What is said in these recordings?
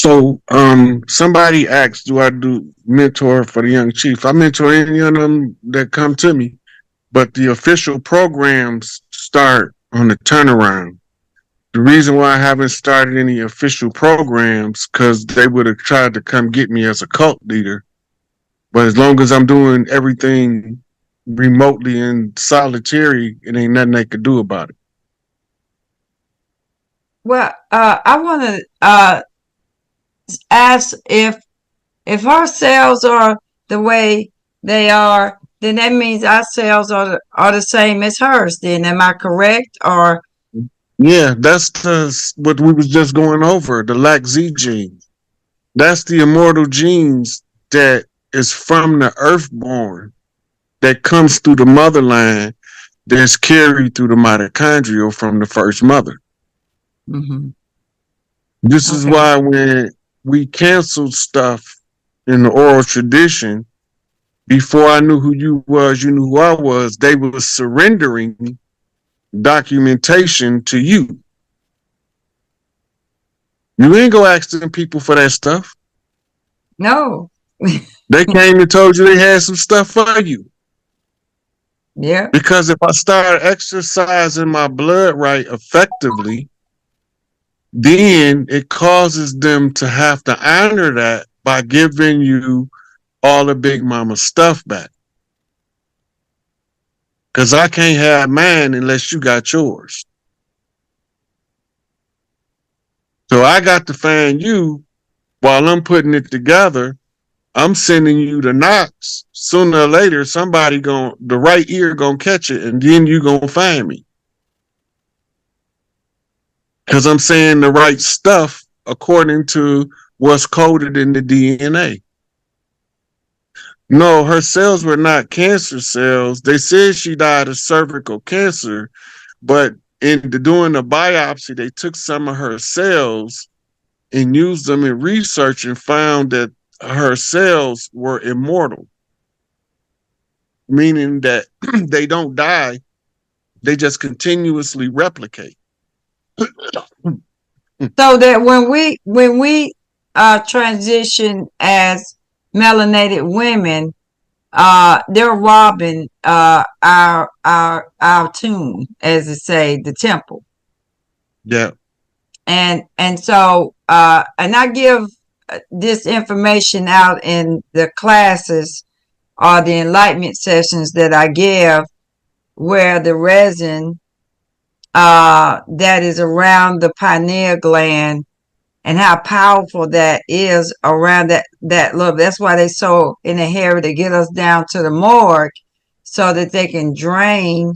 So, somebody asked, "Do I do mentor for the young chief?" I mentor any of them that come to me, but the official programs start on the turnaround. The reason why I haven't started any official programs because they would have tried to come get me as a cult leader. But as long as I'm doing everything remotely and solitary, it ain't nothing they could do about it. Well, I want to ask if our cells are the way they are, then that means our cells are the same as hers. Then, am I correct? Or Yeah, that's what we was just going over, the lac Z gene. That's the immortal genes that is from the earthborn that comes through the mother line that's carried through the mitochondrial from the first mother. Mhm. This is Okay. why when we canceled stuff in the oral tradition, before I knew who you was, you knew who I was, they was surrendering documentation to you. You ain't go ask them people for that stuff. No. They came and told you they had some stuff for you. Yeah. Because if I start exercising my blood right effectively, then it causes them to have to honor that by giving you all the Big Mama stuff back. Because I can't have mine unless you got yours. So I got to find you while I'm putting it together. I'm sending you the knocks. Sooner or later, somebody the right ear gonna catch it, and then you gonna find me. Because I'm saying the right stuff according to what's coded in the DNA. No, her cells were not cancer cells. They said she died of cervical cancer, but doing the biopsy, they took some of her cells and used them in research and found that her cells were immortal, meaning that they don't die, they just continuously replicate. So that when we transition as melanated women, they're robbing our tune, as they say, the temple. Yeah. And so and I give this information out in the classes or the enlightenment sessions that I give, where the resin that is around the pineal gland and how powerful that is around that love. That's why they so in a hurry to get us down to the morgue so that they can drain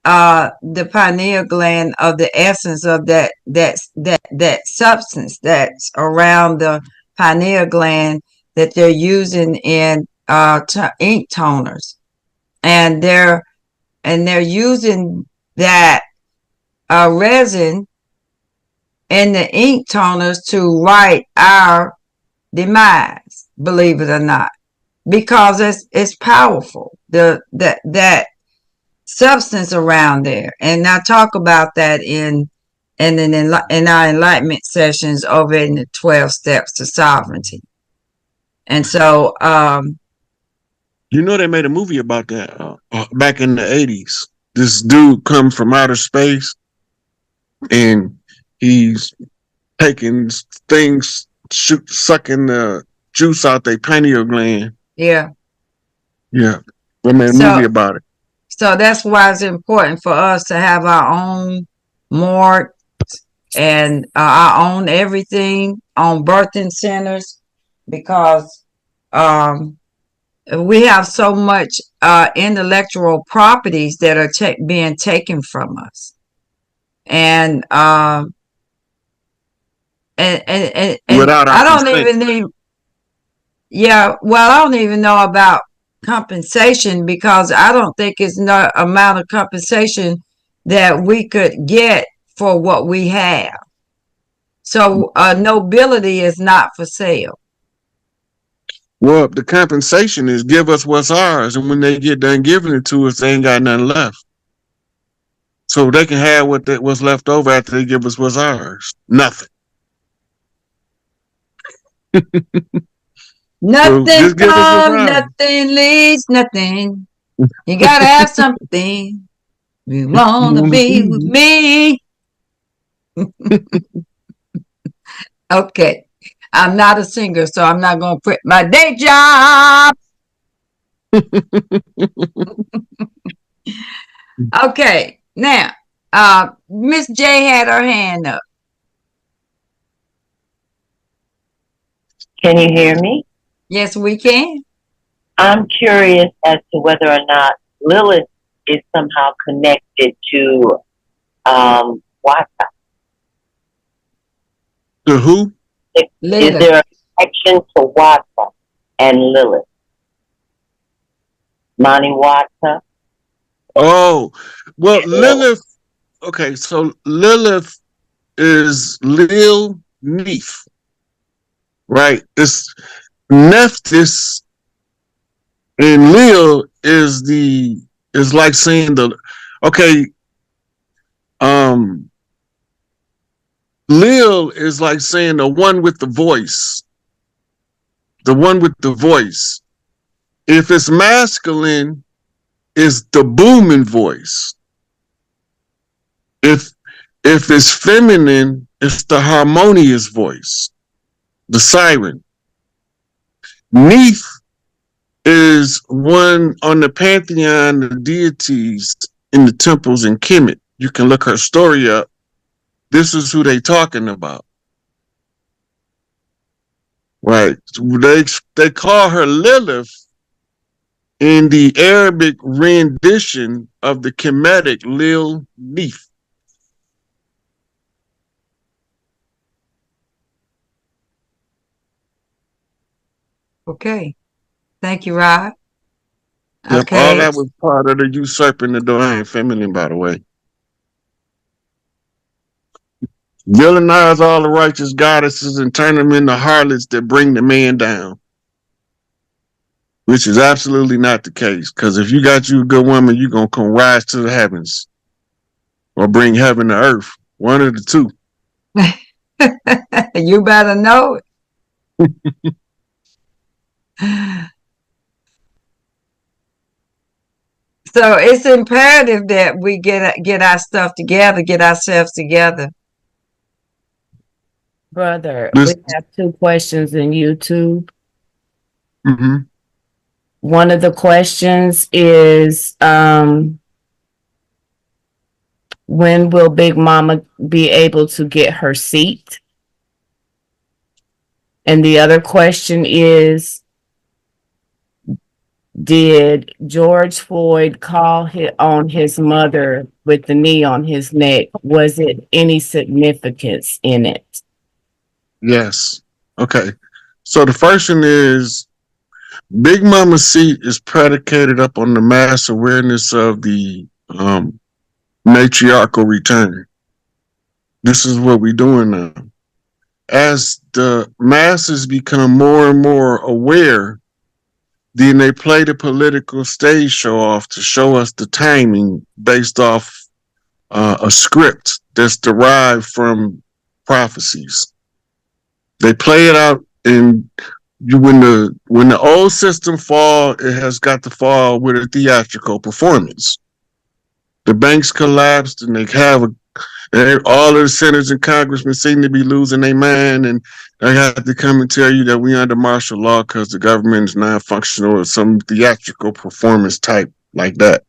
the pineal gland of the essence of that substance that's around the pineal gland that they're using in ink toners, and they're using that resin in the ink toners to write our demise, believe it or not, because it's powerful. That substance around there, and I talk about that in our enlightenment sessions over in the 12 steps to sovereignty. And so You know, they made a movie about that back in the 80s. This dude come from outer space and he's taking things, sucking the juice out their pineal gland. yeah, Yeah. They made a movie so about it. so that's why it's important for us to have our own morgue and our own everything on birthing centers, because um we have so much intellectual properties that are being taken from us, and and Without our I don't consent. even need. Yeah, well, I don't even know about compensation, because I don't think it's no amount of compensation that we could get for what we have. So nobility is not for sale. Well, the compensation is give us what's ours, and when they get done giving it to us, they ain't got nothing left. So they can have what's left over after they give us what's ours. Nothing. So Nothing just give us a comes, sign. nothing leads, nothing. You gotta have something. You wanna be with me. Okay. I'm not a singer, so I'm not gonna quit my day job. Okay. Now, Miss J had her hand up. Can you hear me? Yes, we can. I'm curious as to whether or not Lilith is somehow connected to Waka. The who? Is there a connection to Waka and Lilith? Mani Waka? Oh, well, Lilith. Okay, so Lilith is Lil Neef, right? This Nephthys and Lil is like saying the okay. Um, Lil is like saying the one with the voice, the one with the voice. If it's masculine, it's the booming voice. If it's feminine, it's the harmonious voice, the siren. Neith is one on the pantheon of deities in the temples in Kemet. You can look her story up. This is who they talking about. Right. They call her Lilith in the Arabic rendition of the Kemetic Lil Neith. Okay. Thank you, Rod. Yep, all Okay. that was part of the usurping the divine feminine, by the way. Villainize all the righteous goddesses and turn them into harlots that bring the man down. Which is absolutely not the case. Because if you got you a good woman, you're going to come rise to the heavens or bring heaven to earth. One of the two. You better know it. So it's imperative that we get our stuff together, get ourselves together. Brother, This, we have two questions in YouTube. mm-hmm. One of the questions is when will Big Mama be able to get her seat? And the other question is, did George Floyd call on his mother with the knee on his neck? Was it any significance in it? Yes. Okay. So the first one is Big Mama's seat is predicated up on the mass awareness of the matriarchal return. This is what we're doing now. As the masses become more and more aware, then they play the political stage show off to show us the timing based off a script that's derived from prophecies. They play it out, and when the old system fall, it has got to fall with a theatrical performance. The banks collapsed, and all of the senators and congressmen seem to be losing their mind, and I have to come and tell you that we under martial law because the government is non-functional or some theatrical performance type like that,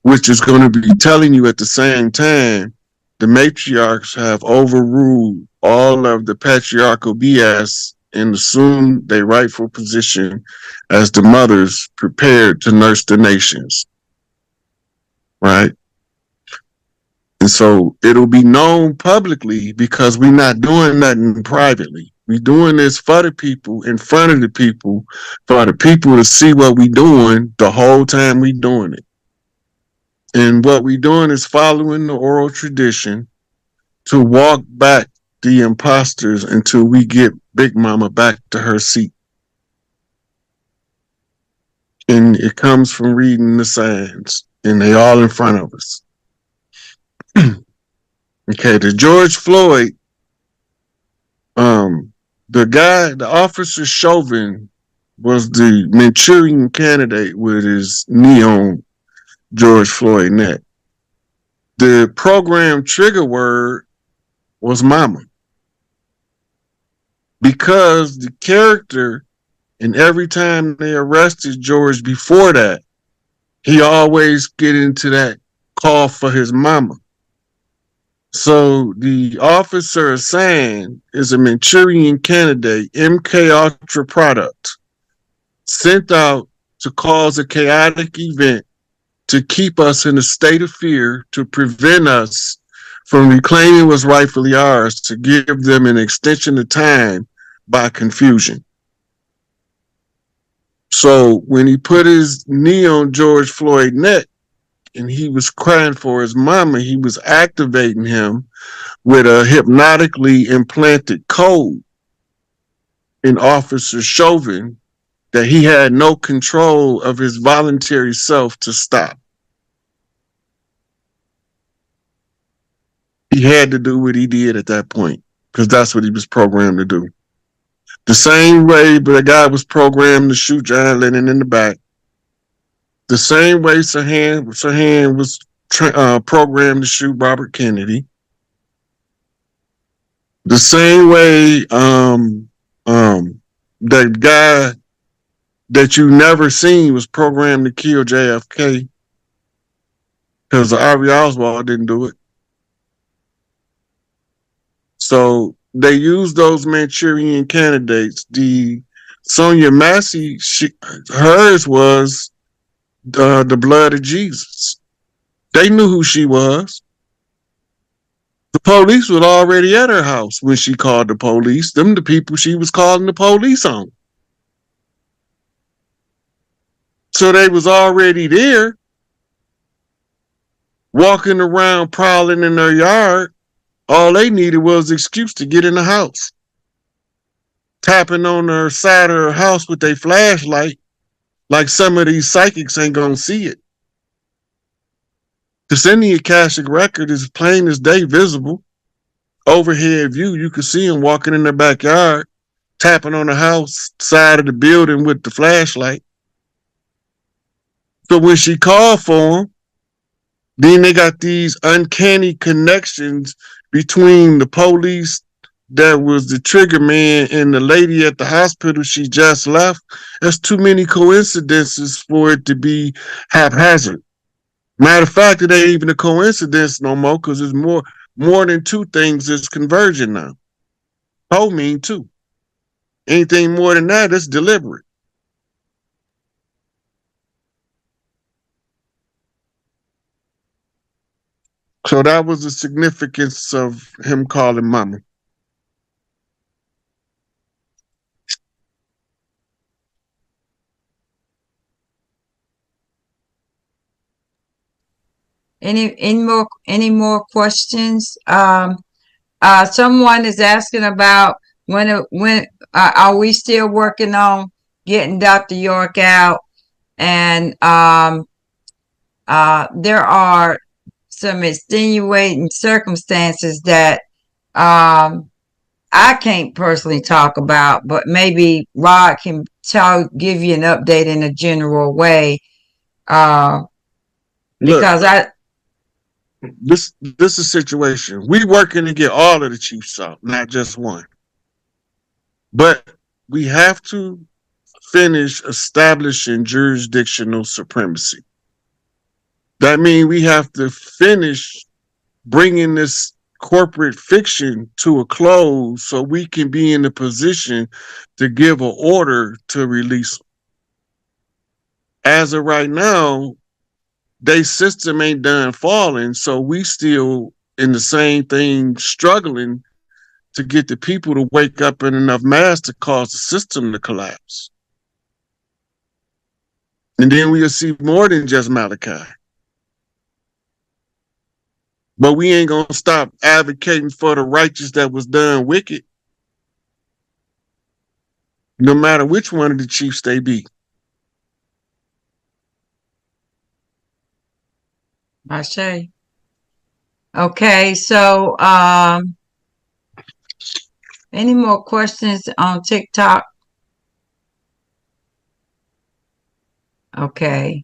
which is going to be telling you at the same time the matriarchs have overruled all of the patriarchal BS and assumed their rightful position as the mothers prepared to nurse the nations. Right? And so it'll be known publicly because we're not doing nothing privately. We're doing this for the people, in front of the people, for the people to see what we're doing the whole time we're doing it. And what we're doing is following the oral tradition to walk back the imposters until we get Big Mama back to her seat. And it comes from reading the signs, and they all in front of us. Okay, the George Floyd The officer Chauvin was the Manchurian candidate with his knee on George Floyd neck. The program trigger word was mama. Because the character, and every time they arrested George before that, he always get into that call for his mama. So the officer assigned is a Manchurian candidate, MK Ultra product, sent out to cause a chaotic event to keep us in a state of fear, to prevent us from reclaiming what's rightfully ours, to give them an extension of time by confusion. So when he put his knee on George Floyd's neck and he was crying for his mama, he was activating him with a hypnotically implanted code in Officer Chauvin that he had no control of his voluntary self to stop. He had to do what he did at that point because that's what he was programmed to do. The same way the guy was programmed to shoot John Lennon in the back. The same way Sirhan was programmed to shoot Robert Kennedy. The same way the guy that you never seen was programmed to kill JFK because Harvey Oswald didn't do it. So they used those Manchurian candidates. The Sonia Massey, hers was the blood of Jesus. They knew who she was. The police was already at her house when she called the police. Them the people she was calling the police on. So they was already there, walking around, prowling in their yard. All they needed was an excuse to get in the house. Tapping on her side of her house with their flashlight, like some of these psychics ain't gonna see it. Because in the Akashic record is plain as day, visible. Overhead view, you could see them walking in their backyard, tapping on the house side of the building with the flashlight. So when she called for them, then they got these uncanny connections between the police that was the trigger man and the lady at the hospital she just left. There's too many coincidences for it to be haphazard. Matter of fact, it ain't even a coincidence no more because there's more than two things that's converging now. Co mean two. Anything more than that, it's deliberate. So that was the significance of him calling mama. Any more questions? Someone is asking about when are we still working on getting Dr. York out? And there are some extenuating circumstances that I can't personally talk about, but maybe Rod can give you an update in a general way. Because Look, this is a situation. We working to get all of the chiefs out, not just one. But we have to finish establishing jurisdictional supremacy. That means we have to finish bringing this corporate fiction to a close so we can be in a position to give an order to release them. As of right now, their system ain't done falling, so we still in the same thing, struggling to get the people to wake up in enough mass to cause the system to collapse. And then we'll see more than just Malachi. But we ain't gonna stop advocating for the righteous that was done wicked, no matter which one of the chiefs they be. I say. Okay, so Any more questions on TikTok? Okay.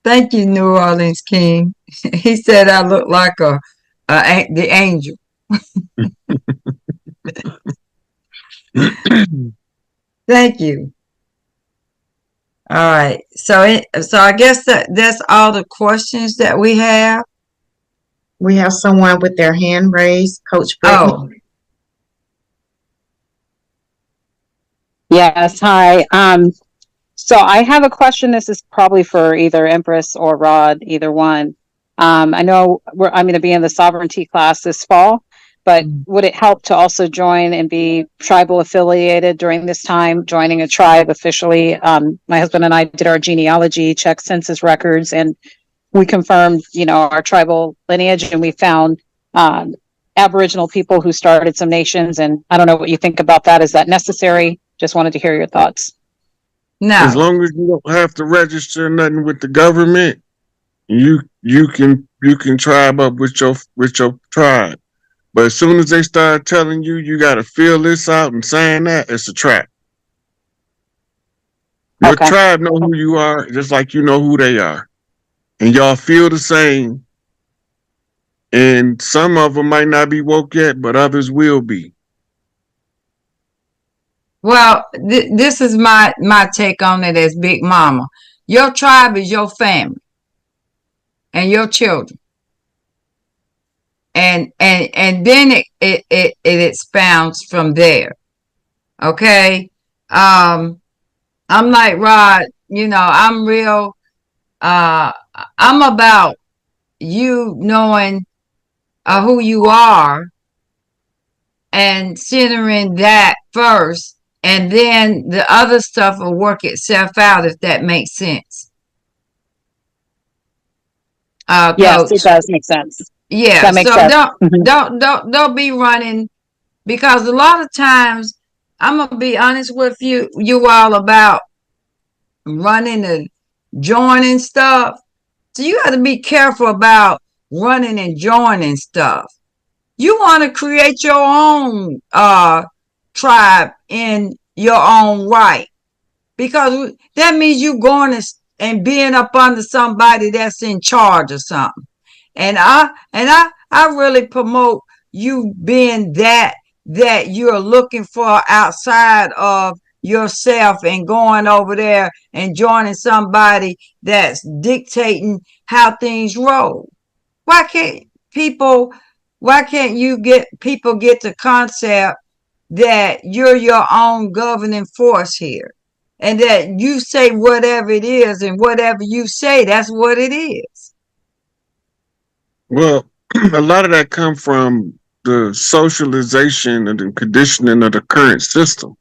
Thank you, New Orleans King. He said I look like the angel. Thank you. All right. So I guess that's all the questions that we have. We have someone with their hand raised, Coach Brittany. Oh, Yes, hi. So I have a question. This is probably for either Empress or Rod, either one. I know I'm going to be in the sovereignty class this fall, but would it help to also join and be tribal affiliated during this time, joining a tribe officially? My husband and I did our genealogy, checked census records, and we confirmed, our tribal lineage, and we found Aboriginal people who started some nations. And I don't know what you think about that. Is that necessary? Just wanted to hear your thoughts. As no. long as you don't have to register nothing with the government, you can tribe up with your tribe. But as soon as they start telling you you got to fill this out and sign that, it's a trap. Your Okay. tribe know who you are, just like you know who they are, and y'all feel the same. And some of them might not be woke yet, but others will be. Well, this is my take on it as Big Mama. Your tribe is your family and your children, and then it expounds from there. Okay. I'm like Rod. I'm real. I'm about you knowing who you are and centering that first, and then the other stuff will work itself out, if that makes sense. Yes, Coach. it does make sense. Yeah. That makes So sense. don't be running, because a lot of times I'm gonna be honest with you all about running and joining stuff. So you got to be careful about running and joining stuff. You want to create your own tribe in your own right, because that means you going and being up under somebody that's in charge or something. And I really promote you being that you're looking for outside of yourself and going over there and joining somebody that's dictating how things roll. Why can't people why can't you get people get the concept that you're your own governing force here, and that you say whatever it is, and whatever you say, that's what it is. Well, a lot of that come from the socialization and the conditioning of the current system.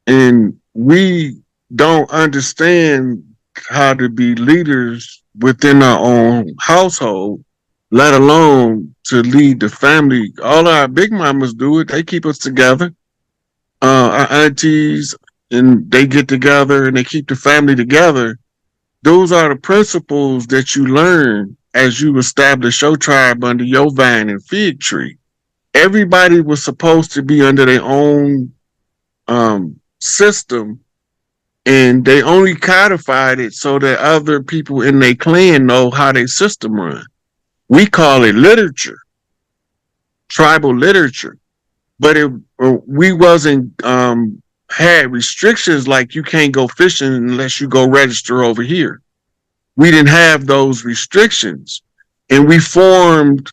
And we don't understand how to be leaders within our own household, let alone to lead the family. All our big mamas do it. They keep us together. Our aunties, and they get together and they keep the family together. Those are the principles that you learn as you establish your tribe under your vine and fig tree. Everybody was supposed to be under their own system, and they only codified it so that other people in their clan know how their system run. We call it literature, tribal literature, but we wasn't had restrictions like you can't go fishing unless you go register over here. We didn't have those restrictions, and we formed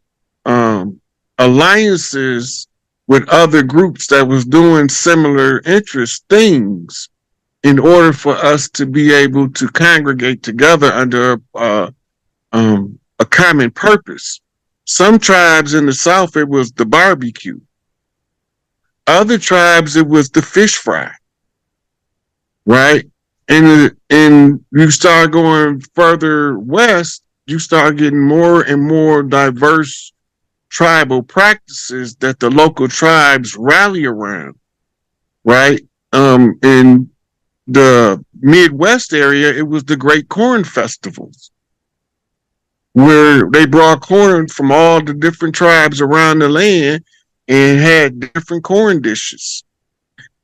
alliances with other groups that was doing similar interest things in order for us to be able to congregate together under a common purpose. Some tribes in the South, it was the barbecue. Other tribes, it was the fish fry, right? And you start going further west, you start getting more and more diverse tribal practices that the local tribes rally around, right? And the Midwest area, it was the Great Corn Festivals, where they brought corn from all the different tribes around the land and had different corn dishes.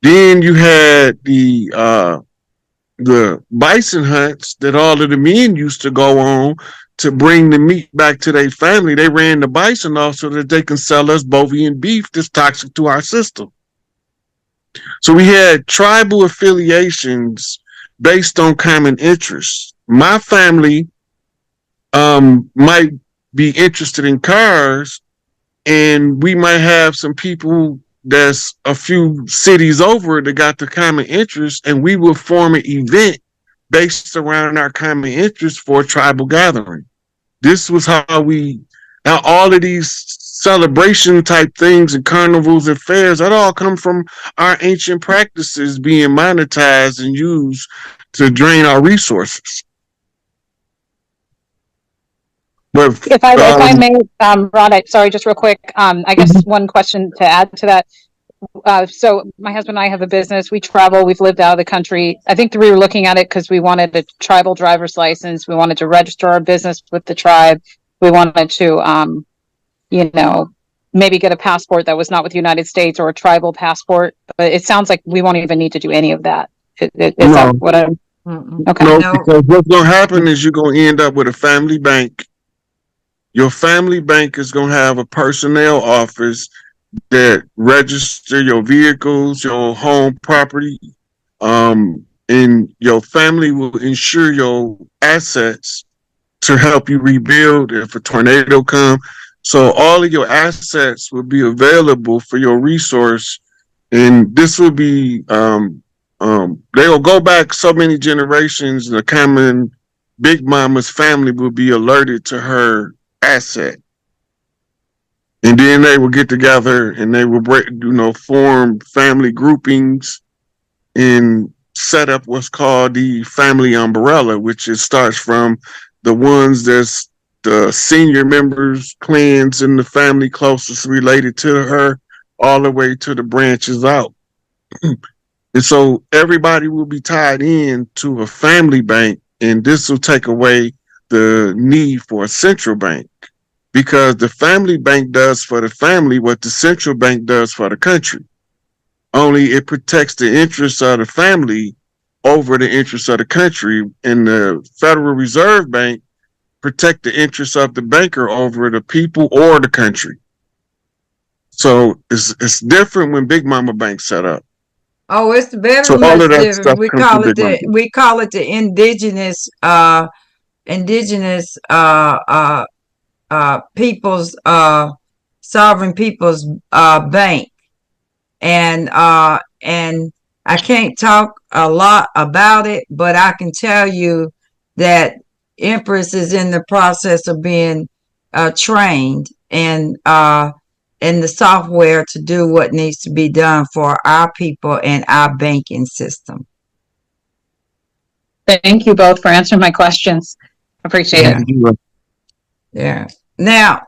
Then you had the bison hunts that all of the men used to go on to bring the meat back to their family. They ran the bison off so that they can sell us bovine beef that's toxic to our system. So we had tribal affiliations based on common interests. My family might be interested in cars, and we might have some people that's a few cities over that got the common interest, and we will form an event based around our common interest for a tribal gathering. This was how now all of these celebration type things and carnivals and fairs, that all come from our ancient practices being monetized and used to drain our resources. But If I may, Rod, sorry, just real quick. I guess one question to add to that. So my husband and I have a business. We travel. We've lived out of the country. I think we were looking at it because we wanted a tribal driver's license. We wanted to register our business with the tribe. We wanted to, maybe get a passport that was not with the United States or a tribal passport. But it sounds like we won't even need to do any of that. Is that what I'm? Okay. No, because what's going to happen is you're going to end up with a family bank. Your family bank is going to have a personnel office that register your vehicles, your home property, and your family will insure your assets to help you rebuild if a tornado comes. So all of your assets will be available for your resource, and this will be they will go back so many generations. The common Big Mama's family will be alerted to her asset, and then they will get together and they will form family groupings and set up what's called the family umbrella, which starts from the ones that's the senior members, clans in the family closest related to her, all the way to the branches out. And so everybody will be tied in to a family bank, and this will take away the need for a central bank, because the family bank does for the family what the central bank does for the country. Only it protects the interests of the family over the interests of the country, and the Federal Reserve Bank protect the interests of the banker over the people or the country. So it's different when Big Mama Bank set up. Oh, it's very So all much of that different. stuff We comes call from it Big Mama. we call it the indigenous people's sovereign people's bank. And I can't talk a lot about it, but I can tell you that Empress is in the process of being trained and in the software to do what needs to be done for our people and our banking system. Thank you both for answering my questions. Appreciate it. Yeah. Now,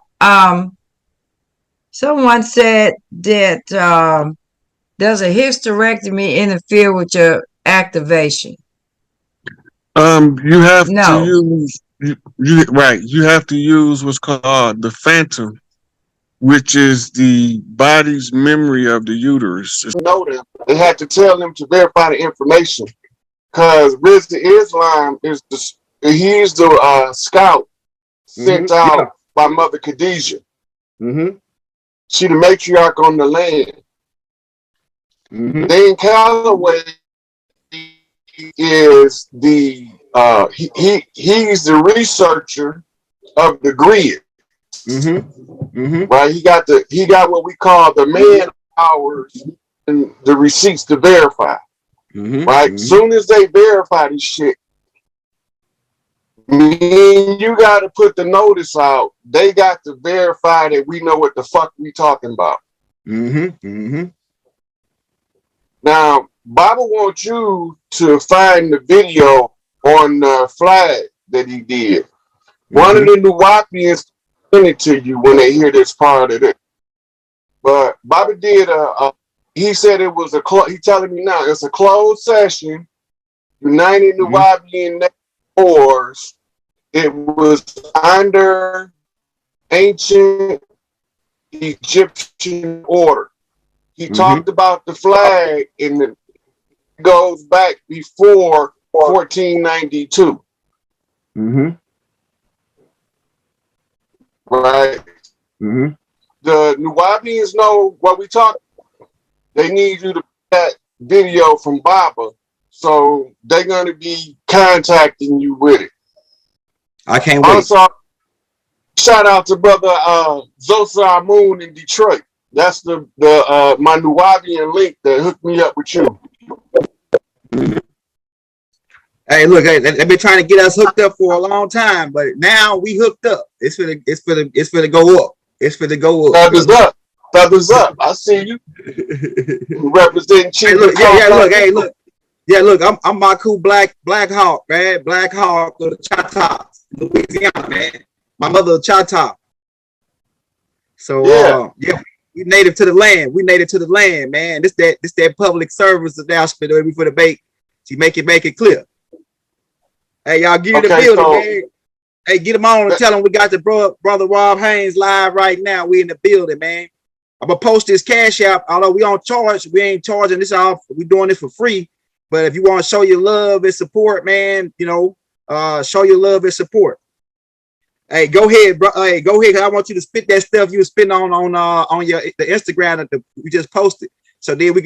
someone said that does a hysterectomy interfere with your activation? You have No. to use you have to use what's called the phantom, which is the body's memory of the uterus. Know them. They had to tell them to verify the information, because Rizza Islam is he's the scout sent out by Mother Khadijah. She the matriarch on the land. Dane Calloway is the he's the researcher of the grid. Right? He got what we call the man hours and the receipts to verify. Right? Soon as they verify this shit, you got to put the notice out. They got to verify that we know what the fuck we talking about. Now, Baba wants you to find the video on the flag that he did. One of the Nuwapians send it to you when they hear this part of it. But Baba did he said it was he telling me now it's a closed session United Mhm. Nubian Wars. It was under ancient Egyptian order. He Mhm. talked about the flag, and it goes back before 1492, Mhm. right? Mhm. The Nubians know what we talk. They need you to put that video from Baba, so they're gonna be contacting you with it. I can't wait. Also, shout out to brother Zosar Moon in Detroit. That's the my Nubian link that hooked me up with you. Hey, look, hey, they've been trying to get us hooked up for a long time, but now we hooked up. It's for the go up. It's for the go up. Feathers up, feathers up. I see you representing Hey, Chief look, McCall. look, hey, look. Yeah, look, I'm my cool Black Hawk, man. Black Hawk of the Choctaws, Louisiana, man. My mother of Choctaw. So Yeah. yeah, we native to the land. We native to the land, man. This that public service announcement for the debate. She make it clear. Hey, y'all get in the Okay, building, so man. Hey, get them on and tell them we got the brother Rob Haynes live right now. We in the building, man. I'm gonna post this cash app. Although we on charge, we ain't charging this off. We doing this for free. But if you want to show your love and support, man, you know, show your love and support. Hey, go ahead, bro. Hey, go ahead. I want you to spit that stuff you were spitting on your the Instagram that we just posted. So then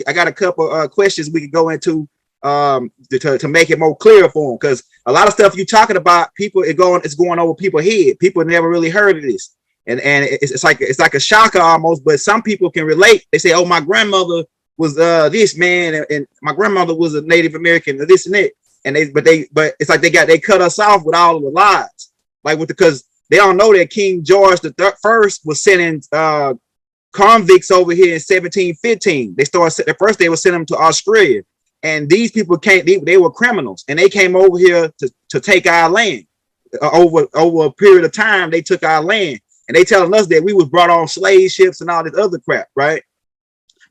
I got a couple questions we could go into to make it more clear for them, because a lot of stuff you talking about, it's going over people's head. People never really heard of this, and it's like a shocker almost. But some people can relate. They say, "Oh, my grandmother was this man, and my grandmother was a Native American, or this and that," and but it's like they cut us off with all of the lies, like because they don't know that King George the First was sending convicts over here in 1715. At first they were sending them to Australia. And these people they were criminals, and they came over here to take our land. Over a period of time, they took our land, and they telling us that we was brought on slave ships and all this other crap, right?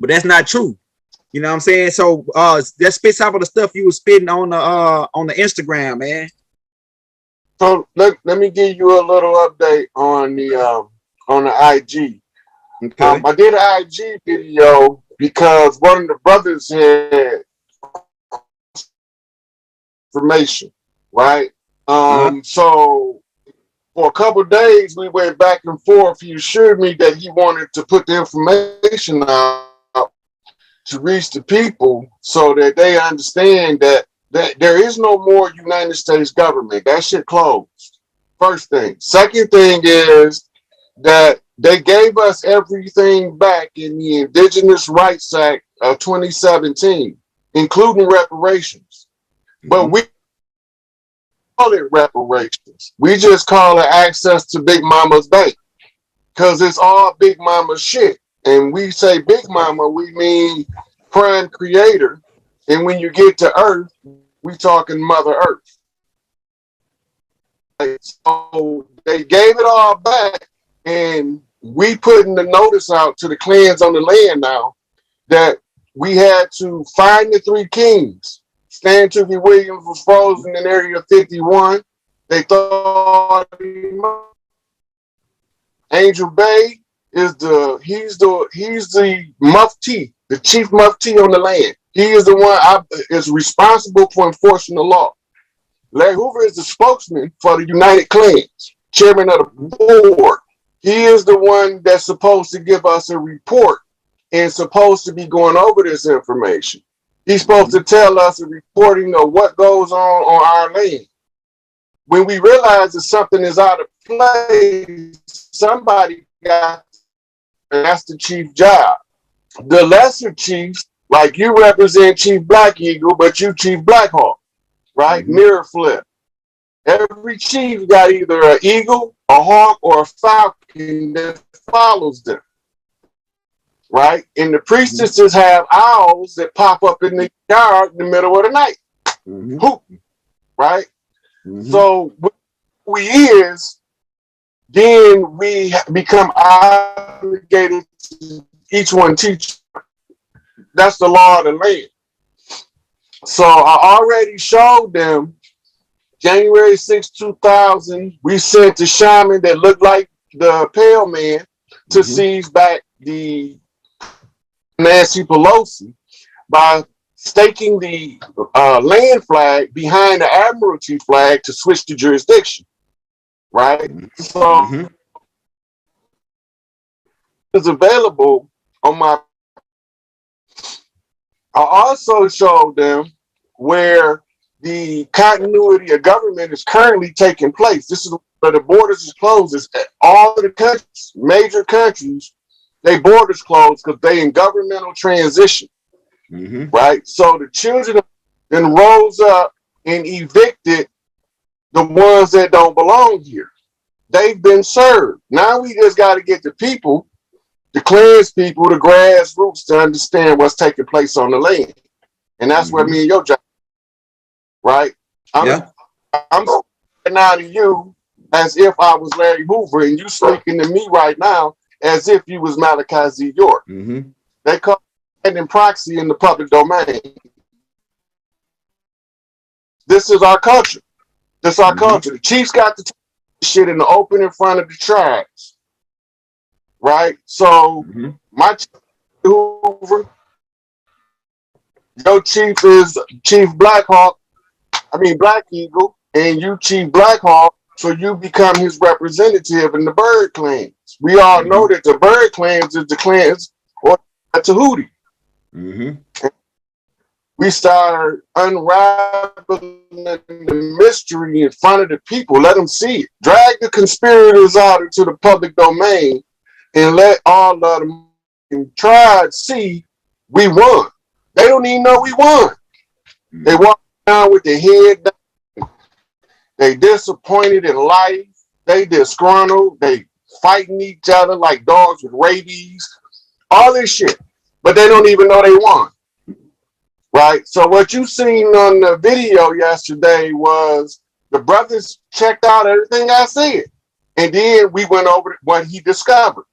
But that's not true. You know what I'm saying? So that spits out of the stuff you was spitting on the Instagram, man. So let me give you a little update on the IG. Okay. I did an IG video because one of the brothers had information, right? So for a couple of days we went back and forth. He assured me that he wanted to put the information out to reach the people so that they understand that there is no more United States government. That shit closed. First thing. Second thing is that they gave us everything back in the Indigenous Rights Act of 2017, including reparations. But we call it reparations. We just call it access to Big Mama's bank, because it's all Big Mama shit. And we say Big Mama, we mean prime creator. And when you get to Earth, we talking Mother Earth. So they gave it all back, and we putting the notice out to the clans on the land now that we had to find the three kings. Stan Tookie Williams was frozen in Area 51. They thought Angel Bay is he's the mufti, the chief mufti on the land. He is the one is responsible for enforcing the law. Larry Hoover is the spokesman for the United Clans, chairman of the board. He is the one that's supposed to give us a report and supposed to be going over this information. He's supposed to tell us a reporting of what goes on our land. When we realize that something is out of place, somebody got, and that's the chief job. The lesser chiefs, like you represent Chief Black Eagle, but you Chief Black Hawk, right? Mm-hmm. Mirror flip. Every chief got either an eagle, a hawk, or a falcon that follows them, right? And the priestesses have owls that pop up in the yard in the middle of the night, hooting, right? So we is, then we become obligated to each one teach. That's the law of the land. So I already showed them January 6, 2000. We sent a shaman that looked like the Pale Man to seize back the Nancy Pelosi by staking the land flag behind the Admiralty flag to switch the jurisdiction. Right? So it's available on my. I also showed them where the continuity of government is currently taking place. This is where the borders is closed. It's all of the countries, major countries, they borders closed because they in governmental transition. Right? So the children then rose up and evicted the ones that don't belong here. They've been served. Now we just got to get the people, the clans people, the grassroots to understand what's taking place on the land. And that's where me and your job, right? I'm now to you as if I was Larry Hoover, and you speaking to me right now as if you was Malachi Z. York. They call it in proxy in the public domain. This is our culture. This is our culture. The chiefs got to shit in the open in front of the tribes. Right? So my chief Hoover, your chief is Chief Black Eagle, and you Chief Black Hawk, so you become his representative in the bird clans. We all know that the bird clans is the clans or Tahuti. We start unraveling the mystery in front of the people. Let them see it. Drag the conspirators out into the public domain and let all of them tribes see we won. They don't even know we won. They walk around with their head down. They disappointed in life. They disgruntled. They fighting each other like dogs with rabies. All this shit. But they don't even know they won. Right? So what you seen on the video yesterday was the brothers checked out everything I said. And then we went over what he discovered.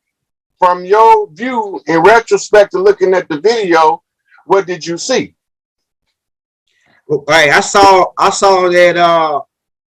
From your view, in retrospect to looking at the video, what did you see? Well, right, I saw that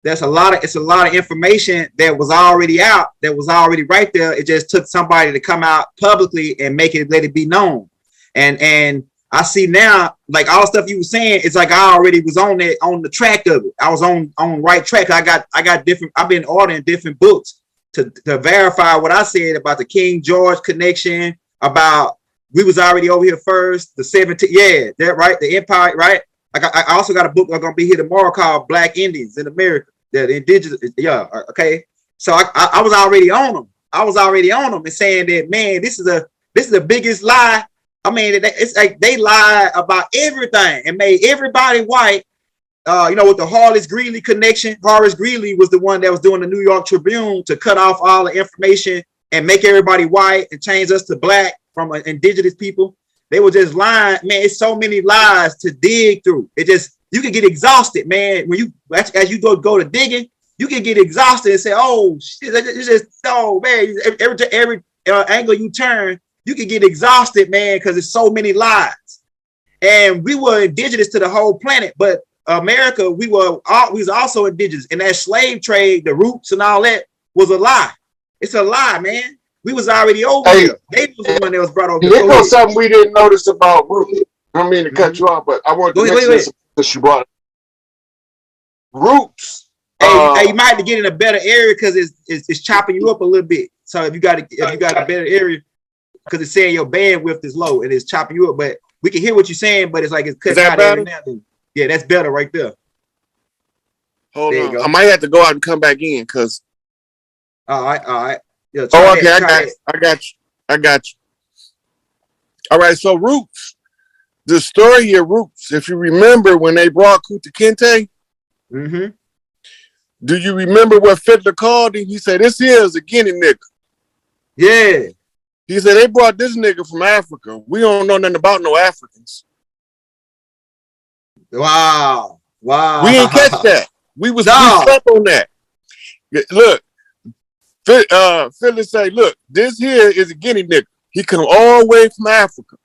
it's a lot of information that was already out, that was already right there. It just took somebody to come out publicly and let it be known. And I see now, like all the stuff you were saying, it's like I already was on the track of it. I was on right track. I got different. I've been ordering different books to verify what I said about the King George connection. About we was already over here first. The 17, yeah, that right. The Empire, right. I also got a book that's gonna be here tomorrow called Black Indians in America. The indigenous, yeah, okay. So I was already on them. I was already on them and saying that, man, this is the biggest lie. I mean, it's like they lied about everything and made everybody white. With the Horace Greeley connection. Horace Greeley was the one that was doing the New York Tribune to cut off all the information and make everybody white and change us to black from indigenous people. They were just lying, man. It's so many lies to dig through. You can get exhausted, man. When as you go to digging, you can get exhausted and say, "Oh shit!" It's just man. Every angle you turn, you can get exhausted, man, because there's so many lies. And we were indigenous to the whole planet, but America, we was also indigenous. And that slave trade, the roots and all that was a lie. It's a lie, man. We was already over here. They was the one that was brought over. Here goes something we didn't notice about roots. I don't mean to cut you off, but I want to mention this because you brought it. Roots. Hey, you might have to get in a better area because it's chopping you up a little bit. So if you got a better area, because it's saying your bandwidth is low and it's chopping you up, but we can hear what you're saying, but it's like it's cutting out every now and then. Yeah, that's better right there. Hold on. I might have to go out and come back in because. All right. Yeah, okay, I got you. All right, so Roots. The story of Roots, if you remember when they brought Kuta Kinte, do you remember what Fiddler called him? He said, "This here is a Guinea nigga." Yeah. He said, "They brought this nigga from Africa. We don't know nothing about no Africans." Wow. We didn't catch that. We slept on that. Look, Phyllis say, "Look, this here is a Guinea nigga. He come all the way from Africa."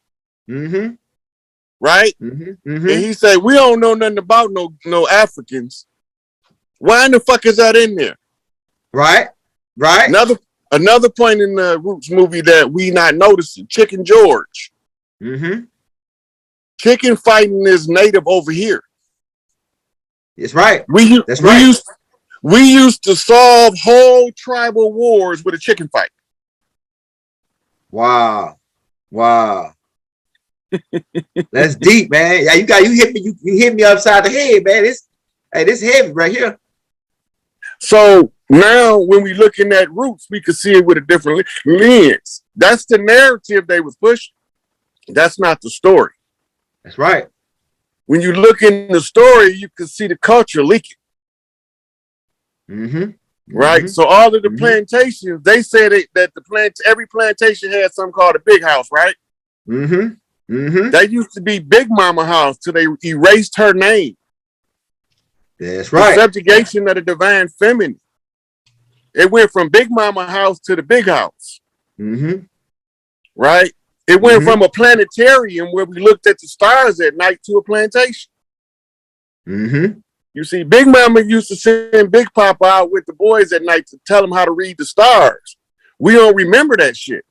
right? Mm-hmm. And he said, we don't know nothing about no Africans. Why in the fuck is that in there? Right. Another point in the Roots movie that we not noticing, Chicken George. Mm-hmm. Chicken fighting is native over here. It's right. That's right. We used to solve whole tribal wars with a chicken fight. Wow. That's deep, man. Yeah, you hit me upside the head, man. This heavy right here. So now when we looking at Roots, we can see it with a different lens. That's the narrative they was pushing. That's not the story. That's right. When you look in the story, you can see the culture leaking. Mm-hmm. Right. Mm-hmm. So all of the plantations, they said that every plantation had something called a big house, right? Mm-hmm. Mm-hmm. That used to be Big Mama house till they erased her name. That's right. The subjugation of the divine feminine. It went from Big Mama house to the big house. Mm-hmm. Right? It went from a planetarium where we looked at the stars at night to a plantation. Mm-hmm. You see, Big Mama used to send Big Papa out with the boys at night to tell them how to read the stars. We don't remember that shit.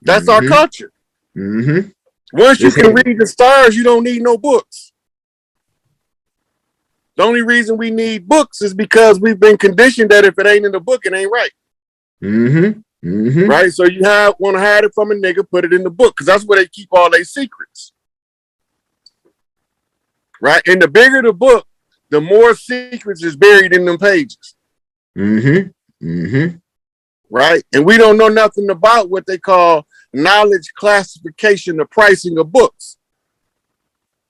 That's our culture. Mm-hmm. Once you can read the stars, you don't need no books. The only reason we need books is because we've been conditioned that if it ain't in the book, it ain't right. Mm-hmm. Mm-hmm. Right? So you want to hide it from a nigga, put it in the book, because that's where they keep all their secrets. Right? And the bigger the book, the more secrets is buried in them pages. Mm-hmm. Mm-hmm. Right? And we don't know nothing about what they call knowledge classification, the pricing of books.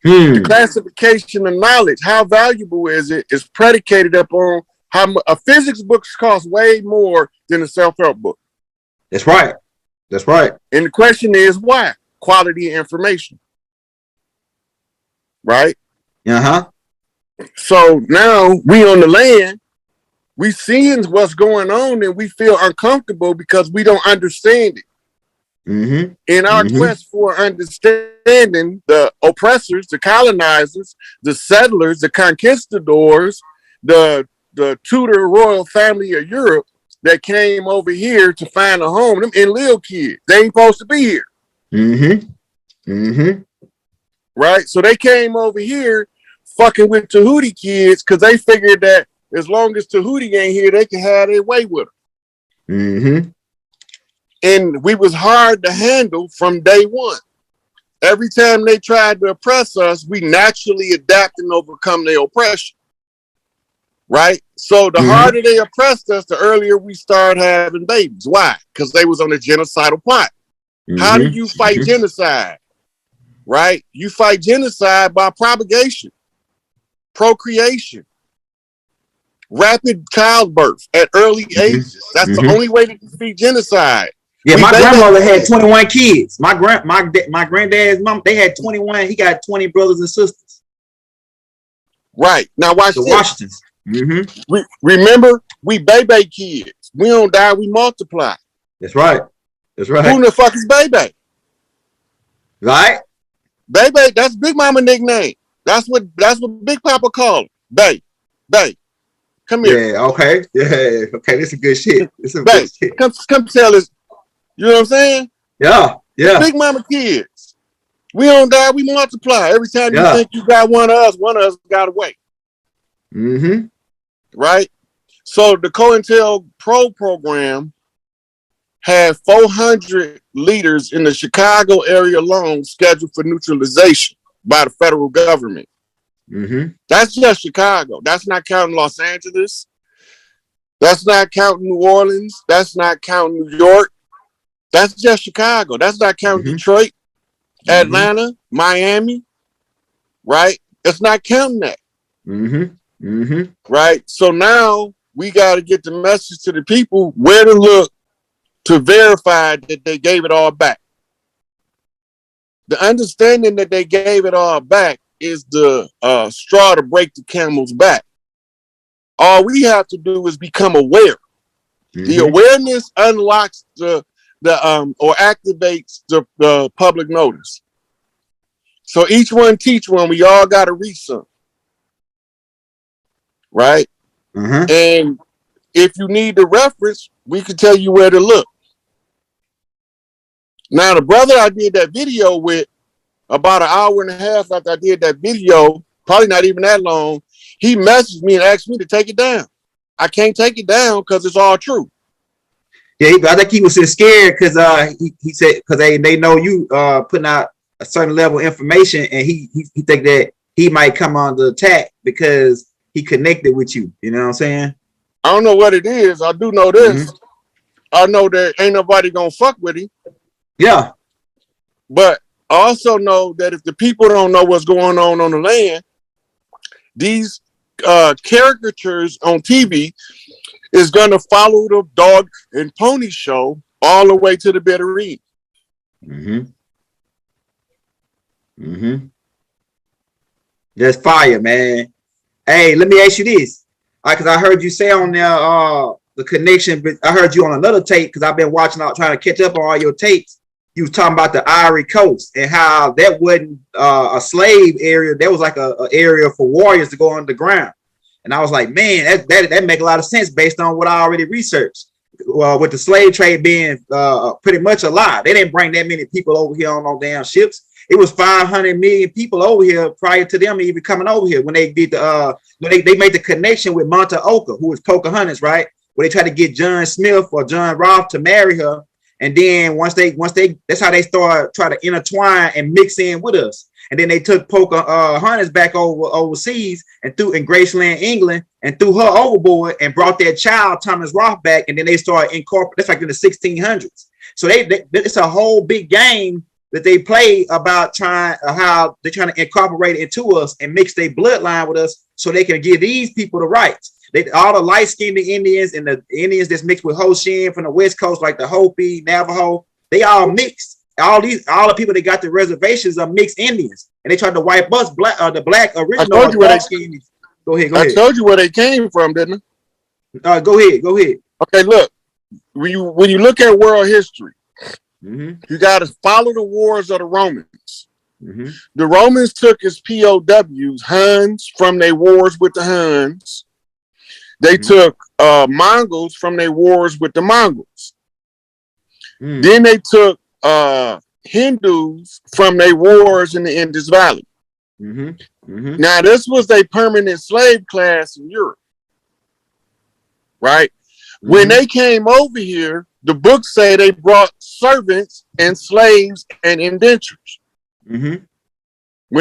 The classification of knowledge, how valuable is it, is predicated upon how a physics book costs way more than a self-help book. That's right. That's right. And the question is why? Quality of information. Right? Uh-huh. So now we on the land, we seeing what's going on and we feel uncomfortable because we don't understand it. Mm-hmm. In our quest for understanding the oppressors, the colonizers, the settlers, the conquistadors, the Tudor royal family of Europe that came over here to find a home, them and little kids, they ain't supposed to be here. Mm-hmm. Mm-hmm. Right? So they came over here fucking with Tahuti kids because they figured that as long as Tahuti ain't here, they can have their way with them. Mm-hmm. And we was hard to handle from day one. Every time they tried to oppress us, we naturally adapt and overcome their oppression. Right? So the harder they oppressed us, the earlier we started having babies. Why? Because they was on a genocidal plot. How do you fight genocide? Right? You fight genocide by propagation, procreation, rapid childbirth at early ages. That's the only way to defeat genocide. Yeah, my grandmother had 21 kids. My granddad's mom, they had 21. He got 20 brothers and sisters. Right. Now watch the this. Washingtons. Remember, we baby kids. We don't die, we multiply. That's right. That's right. Who the fuck is baby? Right? Baby, that's Big Mama nickname. That's what Big Papa called him. Bay. Come here. Yeah, okay. Yeah, okay. This is good shit. This is good shit. Come tell us. You know what I'm saying? Yeah. Big Mama kids. We don't die, we multiply. Every time you think you got one of us got away. Mm-hmm. Right? So the COINTELPRO program had 400 leaders in the Chicago area alone scheduled for neutralization by the federal government. That's just Chicago. That's not counting Los Angeles. That's not counting New Orleans. That's not counting New York. That's just Chicago. That's not counting Detroit, Atlanta, Miami. Right? It's not counting that. Right? So now we got to get the message to the people where to look to verify that they gave it all back. The understanding that they gave it all back is the straw to break the camel's back. All we have to do is become aware. The awareness unlocks or activates the public notice. So each one teach one. We all got to read some, right? And if you need the reference, we can tell you where to look. Now, the brother I did that video with, about an hour and a half after I did that video, probably not even that long, he messaged me and asked me to take it down. I can't take it down because it's all true. Yeah, I think he was just scared because he said because they know you putting out a certain level of information, and he think that he might come on the attack because he connected with you. You know what I'm saying? I don't know what it is. I do know this. I know that ain't nobody gonna fuck with him. Yeah. But I also know that if the people don't know what's going on the land, these caricatures on TV is gonna follow the dog and pony show all the way to the bitter end. That's fire, man. Hey, let me ask you this. Because I heard you say on there the connection, but I heard you on another tape because I've been watching out trying to catch up on all your tapes. You was talking about the Ivory Coast and how that wasn't a slave area. That was like a area for warriors to go underground. And I was like, man, that make a lot of sense based on what I already researched. With the slave trade being pretty much a lie. They didn't bring that many people over here on no damn ships. It was 500 million people over here prior to them even coming over here when they did the when they made the connection with Monta Oka, who was Pocahontas, right? Where they tried to get John Smith or John Rolfe to marry her. And then once they that's how they started trying to intertwine and mix in with us. And then they took Pocahontas back overseas and threw in Graceland, England, and threw her overboard and brought their child Thomas Rolfe back. And then they started incorporating. That's like in the 1600s. So it's a whole big game that they play about how they're trying to incorporate it into us and mix their bloodline with us so they can give these people the rights. All the light-skinned Indians and the Indians that's mixed with Hoshin from the West Coast, like the Hopi, Navajo, they all mixed. All the people that got the reservations are mixed Indians, and they tried to wipe us the black original. I told you where Go ahead. I told you where they came from, didn't I? Go ahead. Okay, look. When you look at world history, you got to follow the wars of the Romans. The Romans took as POWs Huns from their wars with the Huns. They took Mongols from their wars with the Mongols. Then they took Hindus from their wars in the Indus Valley. Now, this was a permanent slave class in Europe, right? When they came over here, the books say they brought servants and slaves and indentures. When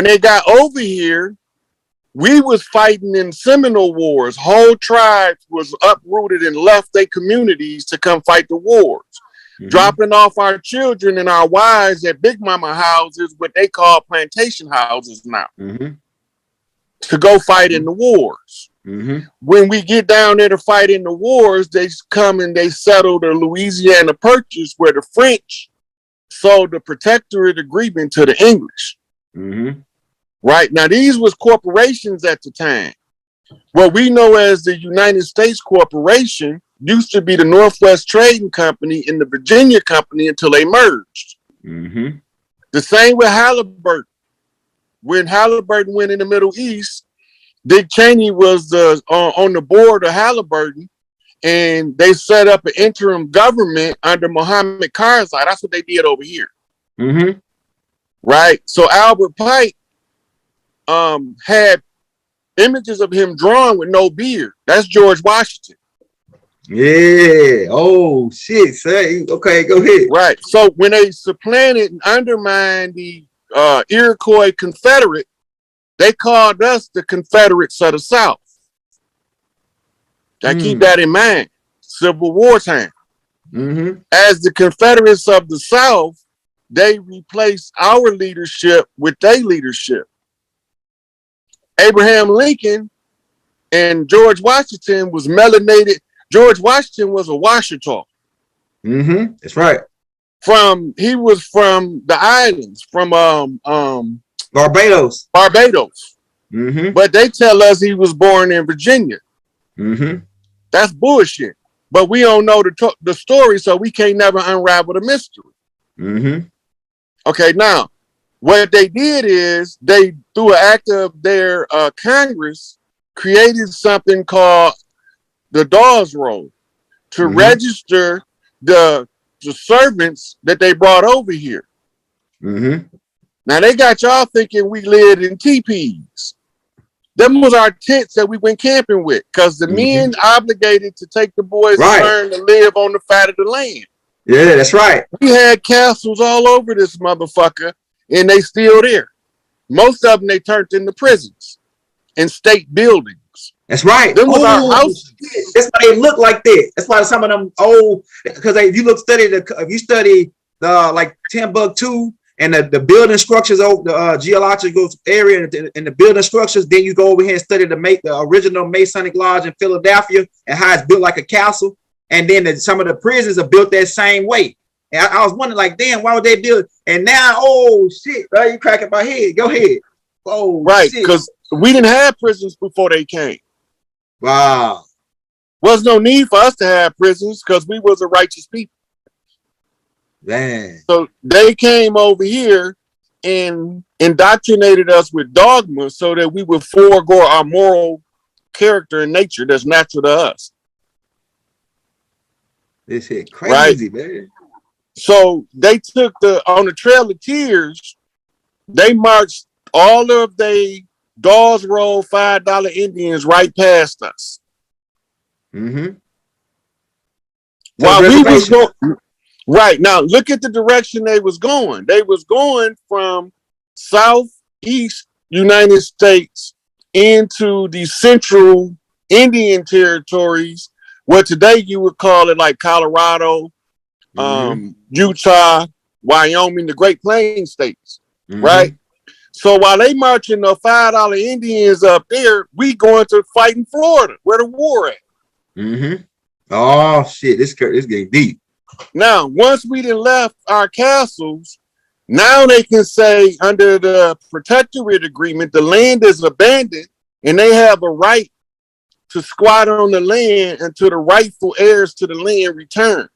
they got over here, we was fighting in Seminole Wars. Whole tribes was uprooted and left their communities to come fight the wars. Dropping off our children and our wives at Big Mama houses, what they call plantation houses now, to go fight in the wars. When we get down there to fight in the wars, they come and they settle the Louisiana Purchase, where the French sold the protectorate agreement to the English. Right now, these was corporations at the time. What we know as the United States Corporation used to be the Northwest Trading Company and the Virginia Company until they merged. The same with Halliburton. When Halliburton went in the Middle East, Dick Cheney was on the board of Halliburton, and they set up an interim government under Mohammed Karzai. That's what they did over here. Right? So Albert Pike had images of him drawn with no beard. That's George Washington. Yeah. Oh shit. Say, okay, go ahead. Right. So when they supplanted and undermined the Iroquois Confederate, they called us the Confederates of the South. I keep that in mind. Civil War time. As the Confederates of the South, they replaced our leadership with their leadership. Abraham Lincoln and George Washington was melanated. George Washington was a Washita. That's right. He was from the islands, from Barbados. But they tell us he was born in Virginia. That's bullshit. But we don't know the story, so we can't never unravel the mystery. Okay, now What they did is they, through an act of their Congress, created something called the Dawes Roll to register the servants that they brought over here. Now they got y'all thinking we lived in teepees. Them was our tents that we went camping with, because the men obligated to take the boys and learn to live on the fat of the land. Yeah, that's right. We had castles all over this motherfucker, and they still there. Most of them they turned into prisons and state buildings. That's right. Them was our houses. That's why they look like that. That's why some of them old, because if you if you study the like Timbuktu and the building structures of the geological area and the building structures, then you go over here and study the original Masonic Lodge in Philadelphia and how it's built like a castle. And then some of the prisons are built that same way. And I was wondering, like, damn, why would they build? And now, oh shit, bro, you cracking my head. Go ahead. Oh, right, because we didn't have prisons before they came. Wow. Was no need for us to have prisons because we was a righteous people. Man. So they came over here and indoctrinated us with dogma so that we would forego our moral character and nature that's natural to us. This shit crazy, man. So they took on the Trail of Tears, they marched all of the Dawes Roll $5 Indians right past us. While we was going, right now, look at the direction they was going. They was going from southeast United States into the central Indian territories, where today you would call it like Colorado, Utah, Wyoming, the Great Plains states, right? So while they marching the $5 Indians up there, we going to fight in Florida, where the war at. Oh shit, this getting deep. Now, once we done left our castles, now they can say under the protectorate agreement, the land is abandoned, and they have a right to squat on the land until the rightful heirs to the land return.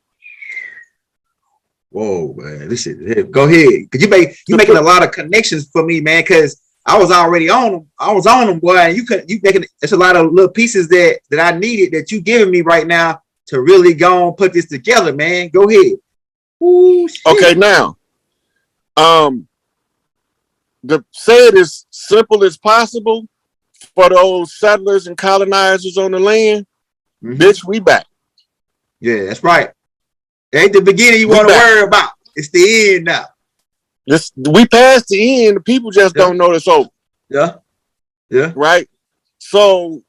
Whoa, man, this shit. Go ahead, cause you making a lot of connections for me, man. Cause I was already on them. I was on them, boy. And you making it's a lot of little pieces that I needed that you giving me right now to really go and put this together, man. Go ahead. Ooh, okay, now, say it as simple as possible for those settlers and colonizers on the land. Bitch, we back. Yeah, that's right. It ain't the beginning you want to worry about. It's the end now. We passed the end. The people just don't know it's over. Yeah. Right. So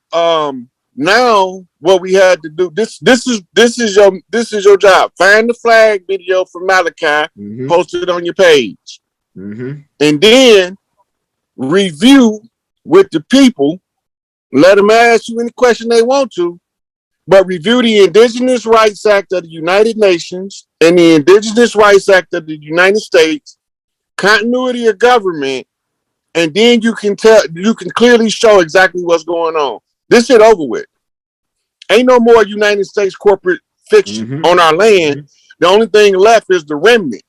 now what we had to do, this is your job. Find the flag video from Malachi, post it on your page, and then review with the people. Let them ask you any question they want to, but review the Indigenous Rights Act of the United Nations and the Indigenous Rights Act of the United States, continuity of government, and then you can clearly show exactly what's going on. This shit over with. Ain't no more United States corporate fiction on our land. The only thing left is the remnant.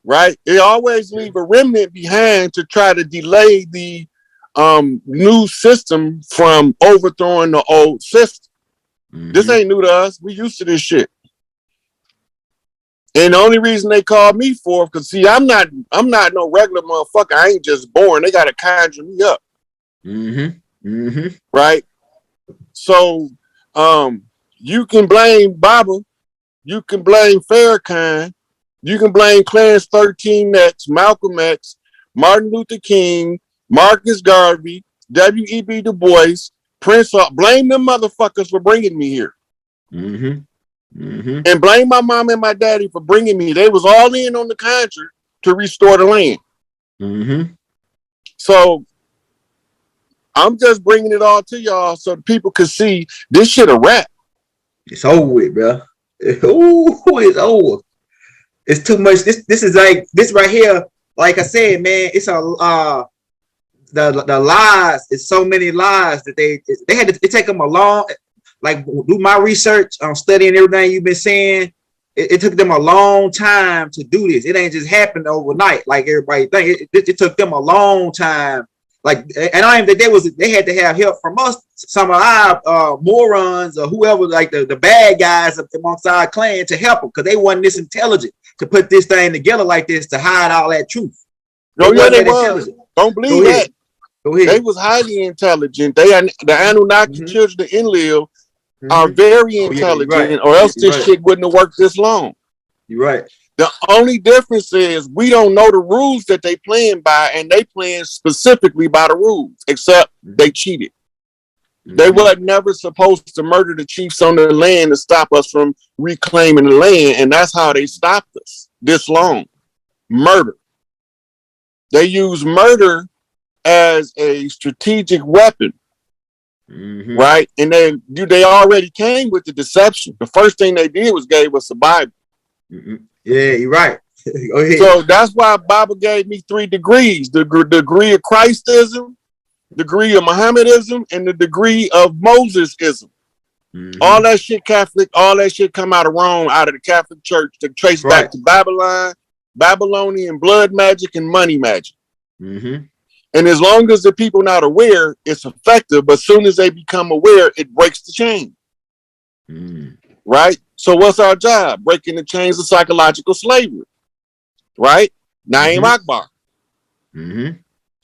Right? They always leave a remnant behind to try to delay the new system from overthrowing the old system. This ain't new to us. We used to this shit. And the only reason they called me for, because see, I'm not no regular motherfucker. I ain't just born. They gotta conjure me up. Right? So you can blame Baba, you can blame Farrakhan, you can blame Clarence 13X, Malcolm X, Martin Luther King, Marcus Garvey, W.E.B. Du Bois, Prince, blame them motherfuckers for bringing me here. And blame my mom and my daddy for bringing me. They was all in on the conjure to restore the land. So I'm just bringing it all to y'all so people can see this shit a wrap. It's over with, bro. It's over. It's too much. This is like this right here. Like I said, man, it's a the lies. It's so many lies that they had to take them a long. Like do my research on studying everything you've been saying, it took them a long time to do this. It ain't just happened overnight like everybody think. It took them a long time. Like, and I think they had to have help from us, some of our morons or whoever, like the bad guys amongst our clan, to help them, because they wasn't this intelligent to put this thing together like this, to hide all that truth. No, yeah, they was. Don't believe that. Go ahead. They was highly intelligent. They are the Anunnaki children of Enlil are very intelligent, or else this shit wouldn't have worked this long. You're right. The only difference is we don't know the rules that they playing by, and they playing specifically by the rules, except they cheated. They were never supposed to murder the chiefs on the land to stop us from reclaiming the land, and that's how they stopped us this long. Murder. They use murder as a strategic weapon, right? And they already came with the deception. The first thing they did was gave us a Bible. Yeah, you're right. Go ahead. So that's why Bible gave me 3 degrees: the degree of Christism, degree of Mohammedism, and the degree of Mosesism. All that shit Catholic, all that shit come out of Rome, out of the Catholic Church, to trace back to Babylon, Babylonian blood magic and money magic. And as long as the people not aware, it's effective. But as soon as they become aware, it breaks the chain. Right? So what's our job? Breaking the chains of psychological slavery. Right? Naim Akbar. And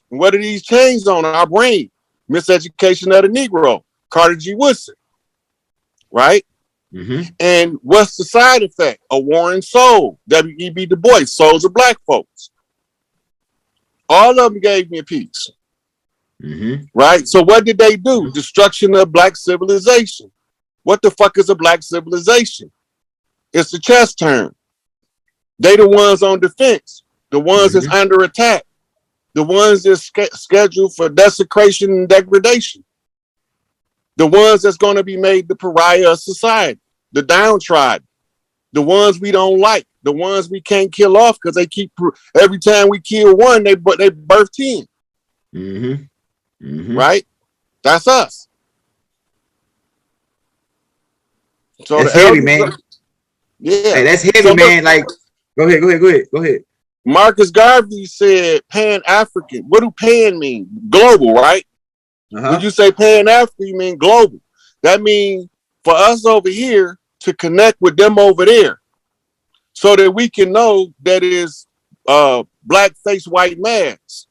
what are these chains on? Our brain. Miseducation of the Negro. Carter G. Woodson. Right? And what's the side effect? A warring soul. W.E.B. Du Bois. Souls of black folks. All of them gave me a piece. Right? So what did they do? Destruction of black civilization. What the fuck is a black civilization? It's a chess turn. They the ones on defense. The ones that's under attack. The ones that's scheduled for desecration and degradation. The ones that's going to be made the pariah of society. The downtrodden. The ones we don't like. The ones we can't kill off because they keep, every time we kill one, they birth 10. Right? That's us. So that's heavy, man. Yeah. Hey, that's heavy, so man. Like, go ahead. Marcus Garvey said Pan-African. What do Pan mean? Global, right? When you say Pan-African, you mean global. That means for us over here to connect with them over there, so that we can know that is black face, white mask.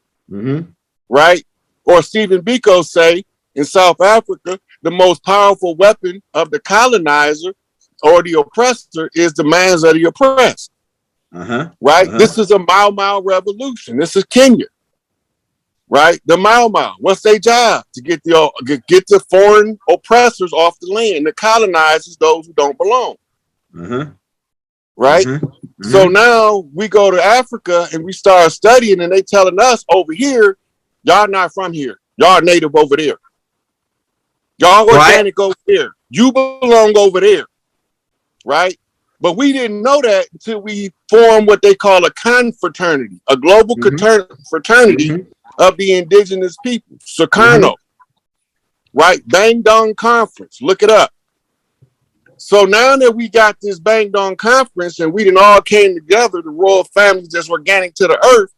Right? Or Stephen Biko say in South Africa, the most powerful weapon of the colonizer or the oppressor is the minds of the oppressed. Right? This is a Mau Mau revolution. This is Kenya. Right? The Mau Mau. What's their job? To get the foreign oppressors off the land. The colonizers, those who don't belong. Right? So now we go to Africa and we start studying, and they telling us over here, y'all not from here. Y'all native over there. Y'all organic over there. You belong over there. Right? But we didn't know that until we formed what they call a confraternity, a global fraternity of the indigenous people, Sukarno. Right? Bang Dong Conference. Look it up. So now that we got this Bang Dong Conference and we done all came together, the royal families that's organic to the earth,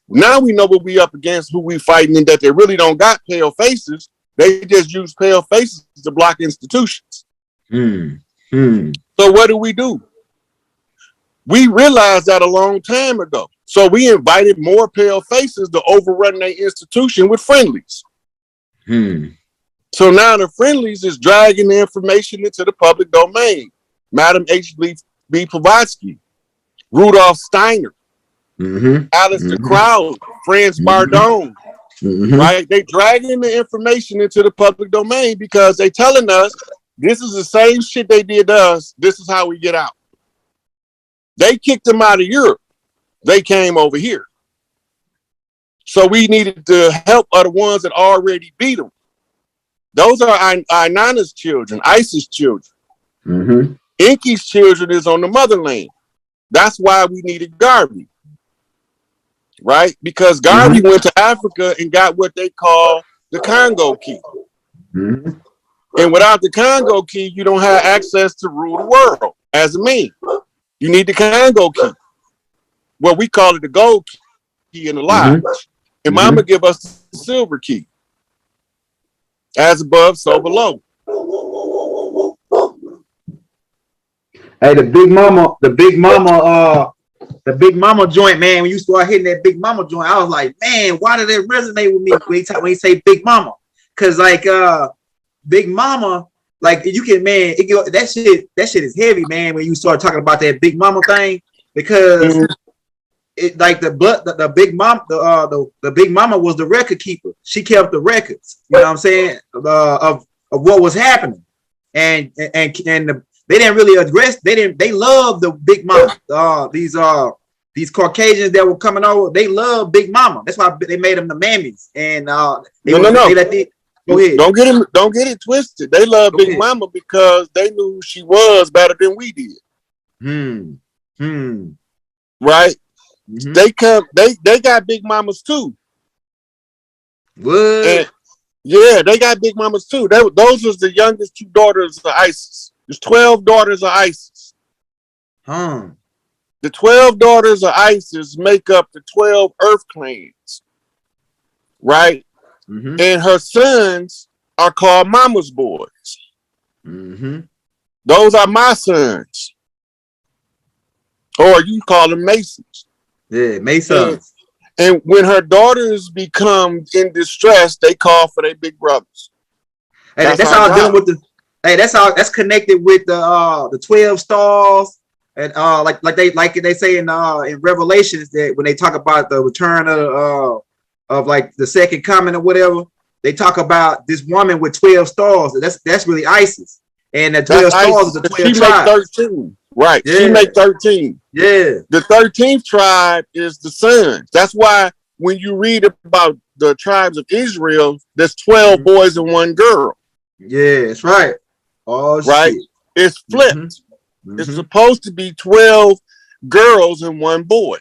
now we know what we up against, who we fighting, and that they really don't got pale faces. They just use pale faces to block institutions. So what do? We realized that a long time ago. So we invited more pale faces to overrun their institution with friendlies. So now the friendlies is dragging the information into the public domain. Madam H.B. Blavatsky, Rudolph Steiner, Alistair Crowley, Franz Bardone, right? They dragging the information into the public domain because they telling us this is the same shit they did to us. This is how we get out. They kicked them out of Europe. They came over here. So we needed to help other ones that already beat them. Those are Inanna's children, ISIS children. Inky's children is on the motherland. That's why we needed Garvey. Right? Because Garvey went to Africa and got what they call the Congo key. And without the Congo key, you don't have access to rule the world as a man. You need the Congo key. Well, we call it the gold key in the lodge. And mama give us the silver key. As above, so below. Hey, the big mama joint, man. When you start hitting that big mama joint, I was like, man, why did it resonate with me when you say big mama? Cause like big mama, like you can, man, that shit is heavy, man. When you start talking about that big mama thing, because it like the big mama was the record keeper. She kept the records. You know what I'm saying? Of what was happening, and they didn't really address. They loved the big mama. These Caucasians that were coming over, they love Big Mama. That's why they made them the mammies. And Go ahead. Don't get it twisted. They love Big Mama because they knew who she was better than we did. Right? They got Big Mamas too. What? And, yeah, they got Big Mamas too. Those was the youngest 2 daughters of ISIS. There's 12 daughters of ISIS. The 12 daughters of ISIS make up the 12 Earth clans, right? And her sons are called Mama's boys. Those are my sons. Or you call them Masons. Yeah, Masons. And when her daughters become in distress, they call for their big brothers. Hey, that's all dealing with the. Hey, that's connected with the 12 stars. And like they say in Revelations, that when they talk about the return of like the second coming or whatever, they talk about this woman with 12 stars. That's really ISIS, and the 12 stars is the 12 tribes. 13, right? Yeah. She make 13. Yeah, the 13th tribe is the sons. That's why when you read about the tribes of Israel, there's 12 boys and 1 girl. Yeah, that's right. Oh, right. Shit. It's flipped. It's supposed to be 12 girls and 1 boy.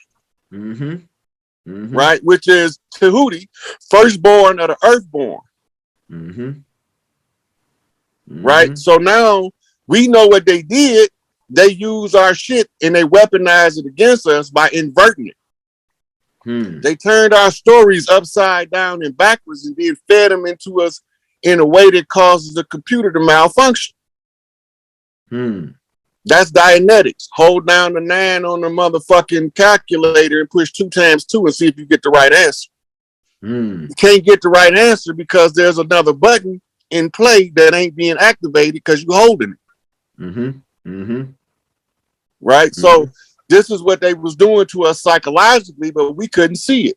Right? Which is Tahuti, firstborn of the earthborn. Right? So now we know what they did. They use our shit and they weaponize it against us by inverting it. They turned our stories upside down and backwards and then fed them into us in a way that causes the computer to malfunction. That's Dianetics. Hold down the 9 on the motherfucking calculator and push 2 times 2 and see if you get the right answer. You can't get the right answer because there's another button in play that ain't being activated because you're holding it. Right? So this is what they was doing to us psychologically, but we couldn't see it.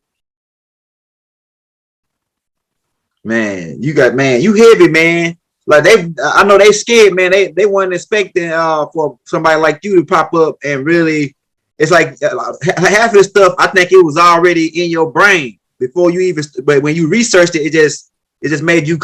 Man, you heavy, man. Like I know they scared, man. They weren't expecting for somebody like you to pop up and really. It's like half of the stuff. I think it was already in your brain before you even. But when you researched it, it just made you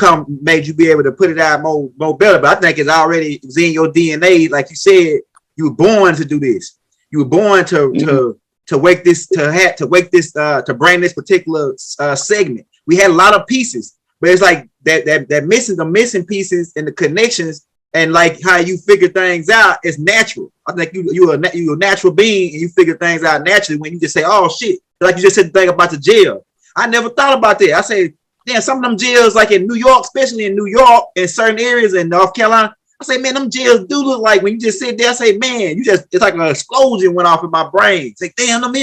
be able to put it out more better. But I think it was in your DNA. Like you said, you were born to do this. You were born to wake this to bring this particular segment. We had a lot of pieces. But it's like the missing pieces and the connections and like how you figure things out is natural. I think you're a natural being and you figure things out naturally when you just say, oh shit. Like you just said the thing about the jail. I never thought about that. I say, damn, some of them jails like in New York, especially in New York, in certain areas in North Carolina, I say, man, them jails do look like when you just sit there, I say, man, it's like an explosion went off in my brain. Say, damn, them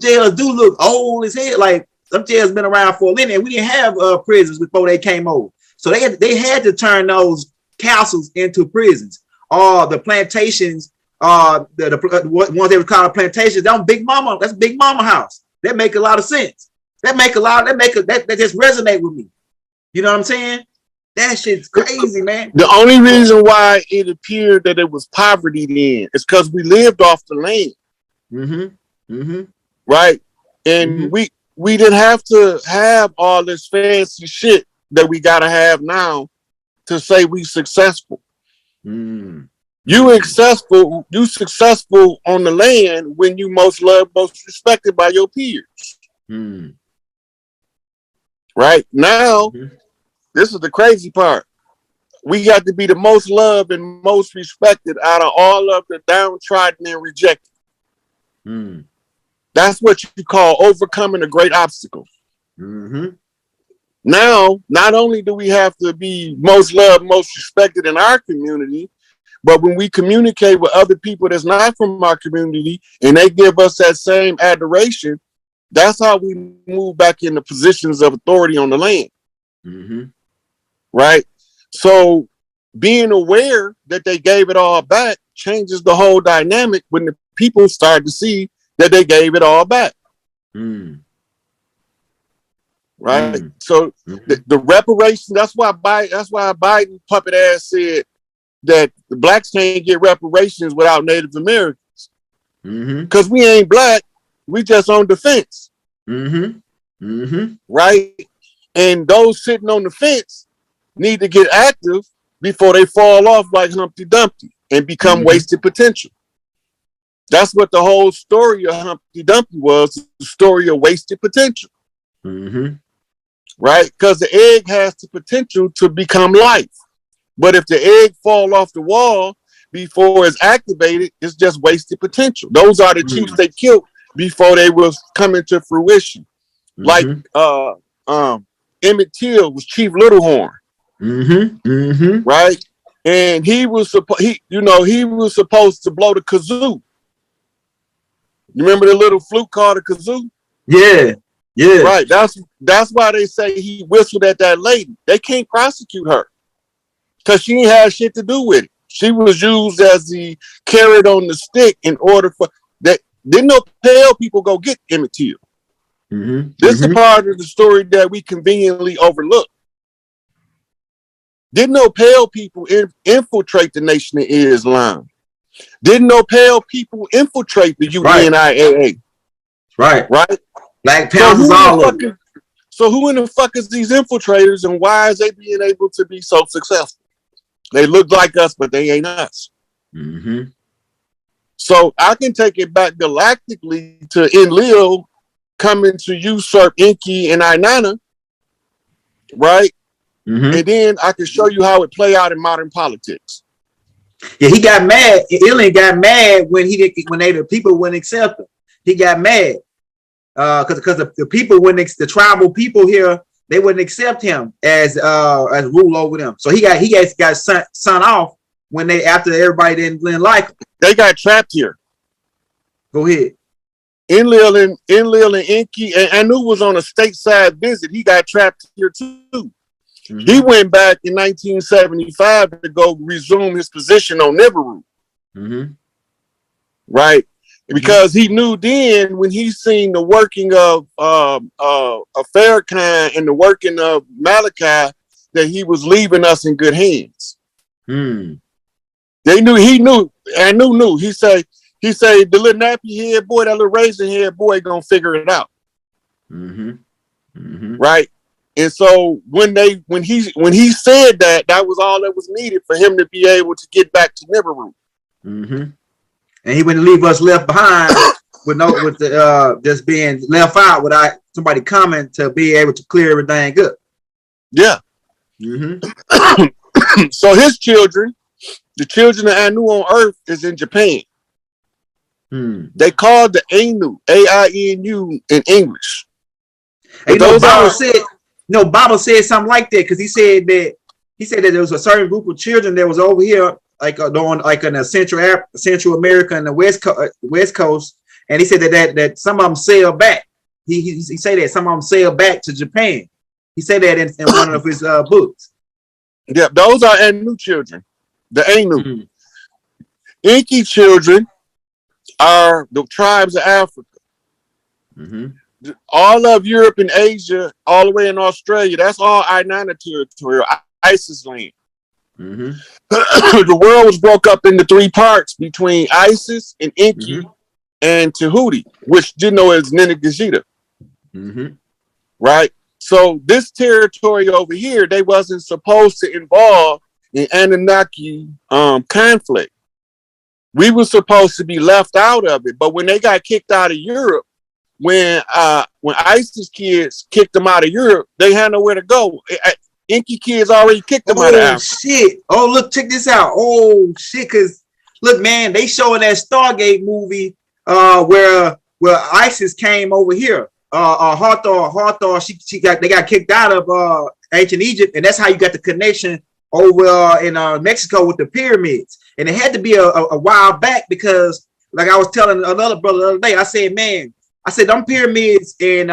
jails do look old as hell. Like, some jails been around for a minute. We didn't have prisons before they came over, so they had to turn those castles into prisons. The plantations, the ones they were calling plantations. That's Big Mama house. That make a lot of sense. That just resonate with me. You know what I'm saying? That shit's crazy, man. The only reason why it appeared that it was poverty then is because we lived off the land. Right, and we didn't have to have all this fancy shit that we gotta have now to say we successful. You successful on the land when you most loved, most respected by your peers. Right now, this is the crazy part. we got to be the most loved and most respected out of all of the downtrodden and rejected. Mm. That's what you call overcoming a great obstacle. Mm-hmm. Now, not only do we have to be most loved, most respected in our community, but when we communicate with other people that's not from our community and they give us that same adoration, that's how we move back into positions of authority on the land. Mm-hmm. Right? So being aware that they gave it all back changes the whole dynamic when the people start to see that they gave it all back. Mm. Right? Mm. So the reparation, that's why Biden puppet ass said that the blacks can't get reparations without Native Americans. Because we ain't black, we just on the fence. Right? And those sitting on the fence need to get active before they fall off like Humpty Dumpty and become wasted potential. That's what the whole story of Humpty Dumpty was, the story of wasted potential. Right? Because the egg has the potential to become life. But if the egg fall off the wall before it's activated, it's just wasted potential. Those are the chiefs they killed before they was coming to fruition. Like Emmett Till was Chief Littlehorn. Right? And he was supposed to blow the kazoo. You remember the little flute called a kazoo? Yeah. Yeah. Right. That's why they say he whistled at that lady. They can't prosecute her because she ain't had shit to do with it. She was used as the carrot on the stick in order for that. Didn't no pale people go get Emmett Till. This is a part of the story that we conveniently overlook. Didn't no pale people infiltrate the Nation of Islam? Didn't no pale people infiltrate the UNIAA? Right. Right? Black Panthers all over. So who in the fuck is these infiltrators and why is they being able to be so successful? They look like us, but they ain't us. So I can take it back galactically to Enlil coming to usurp Enki and Ainana, right? And then I can show you how it play out in modern politics. Yeah, he got mad. Alien got mad when the people wouldn't accept him. He got mad because the people the tribal people here, they wouldn't accept him as rule over them. So he got sent off when after everybody didn't like him. They got trapped here. Go ahead. Enlil and Enki and Anu was on a stateside visit. He got trapped here too. He went back in 1975 to go resume his position on Nibiru. Right? Because he knew then when he seen the working of Farrakhan and the working of Malachi that he was leaving us in good hands. He knew. He say the little nappy head boy, that little raisin head boy gonna figure it out. Right? And so when he said that was all that was needed for him to be able to get back to Nibiru. And he wouldn't leave us left behind with just being left out without somebody coming to be able to clear everything up. Yeah. So his children, the children of Anu on Earth, is in Japan. They called the Ainu, A-I-N-U in English. And Bible said something like that because he said that there was a certain group of children that was over here like in the Central America and the West Coast, and he said that some of them sailed back. He said that some of them sailed back to Japan. He said that in one of his books. Yeah, those are Anu children, the Anu. Enki children are the tribes of Africa. All of Europe and Asia, all the way in Australia, that's all Ainana territory, ISIS land. The world was broke up into three parts between Isis and Enki and Tahuti, which didn't know is Nenegajita. Right? So this territory over here, they wasn't supposed to involve in Anunnaki conflict. We were supposed to be left out of it, but when they got kicked out of Europe, when ISIS kids kicked them out of Europe, they had nowhere to go. Inky kids already kicked them out of Oh Africa. shit! Oh look, check this out. Oh shit! Cause look, man, they showing that Stargate movie where ISIS came over here. Hathor, they got kicked out of ancient Egypt, and that's how you got the connection over in Mexico with the pyramids. And it had to be a while back because, like I was telling another brother the other day, I said, man, I said them pyramids in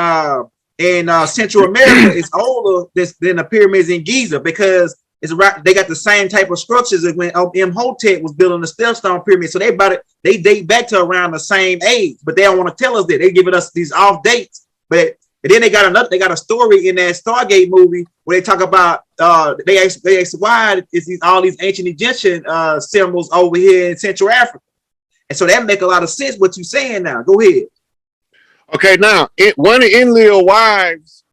Central America is older than the pyramids in Giza because they got the same type of structures as when Imhotep was building the Stellstone pyramid. So they date back to around the same age, but they don't want to tell us that. They're giving us these off dates. But then they got a story in that Stargate movie where they talk about they ask why is all these ancient Egyptian symbols over here in Central Africa. And so that make a lot of sense what you're saying now. Go ahead. Okay, now one of Enlil's wives